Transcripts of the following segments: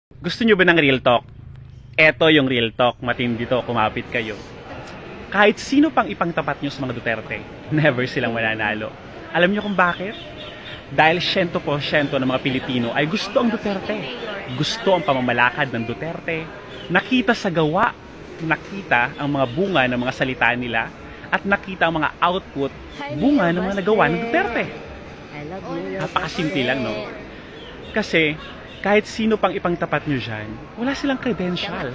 Gusto nyo ba ng real talk? Eto yung real talk, matindi to, kumapit kayo. Kahit sino pang ipangtapat nyo sa mga Duterte, never silang mananalo. Alam nyo kung bakit? Dahil 100% ng mga Pilipino ay gusto ang Duterte. Gusto ang pamamalakad ng Duterte. Nakita sa gawa, nakita ang mga bunga ng mga salita nila, at nakita ang mga output, bunga ng mga nagawa ng Duterte. Napakasimple lang, no? Kasi, kahit sino pang ipangtapat nyo dyan, wala silang credentials.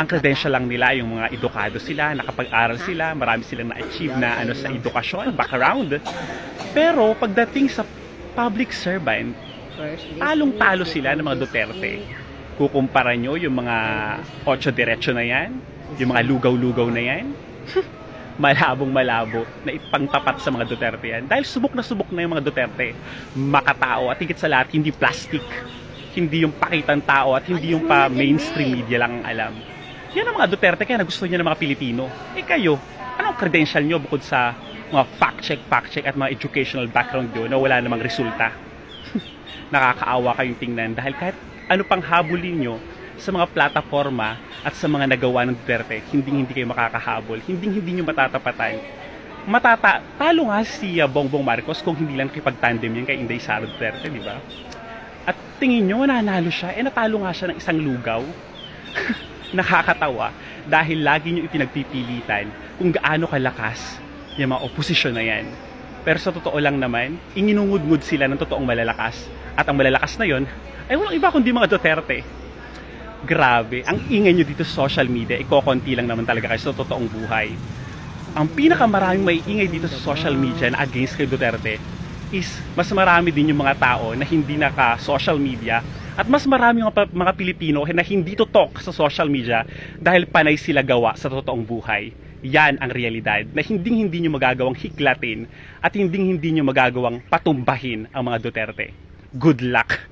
Ang credential lang nila, yung mga edukado sila, nakapag-aral sila, marami silang na-achieve na sa edukasyon, background. Pero pagdating sa public servant, talong-talo sila ng mga Duterte. Kukumpara nyo yung mga 8 diretso na yan, yung mga lugaw-lugaw na yan, malabong-malabo na ipangtapat sa mga Duterte yan. Dahil subok na yung mga Duterte, makatao at higit sa lahat, hindi plastic. Hindi yung pakitang tao at hindi yung pa mainstream media lang ang alam. Yan ang mga Duterte, kaya nagustuhan niya ng mga Pilipino. Eh kayo, anong credential nyo bukod sa mga fact-check at mga educational background nyo na wala namang resulta? Nakakaawa kayong tingnan dahil kahit ano pang habulin nyo sa mga plataforma at sa mga nagawa ng Duterte, hindi kayo makakahabol, hindi nyo matatapatan. Talo nga si Bongbong Marcos kung hindi lang kipag-tandem yan kay Inday Sara Duterte, di ba? At tingin nyo, nanalo siya, natalo nga siya ng isang lugaw. Nakakatawa dahil lagi nyo ipinagpipilitan kung gaano kalakas yung mga oposisyon na yan. Pero sa totoo lang naman, inginungud-ngud sila ng totoong malalakas. At ang malalakas na yon ay walang iba kundi mga Duterte. Grabe, ang ingay nyo dito sa social media, ikokonti lang naman talaga kayo sa totoong buhay. Ang pinakamaraming may ingay dito sa social media na against kay Duterte is mas marami din yung mga tao na hindi naka-social media at mas marami yung mga Pilipino na hindi tutok sa social media dahil panay sila gawa sa totoong buhay. Yan ang realidad na hindi nyo magagawang hiklatin at hindi nyo magagawang patumbahin ang mga Duterte. Good luck!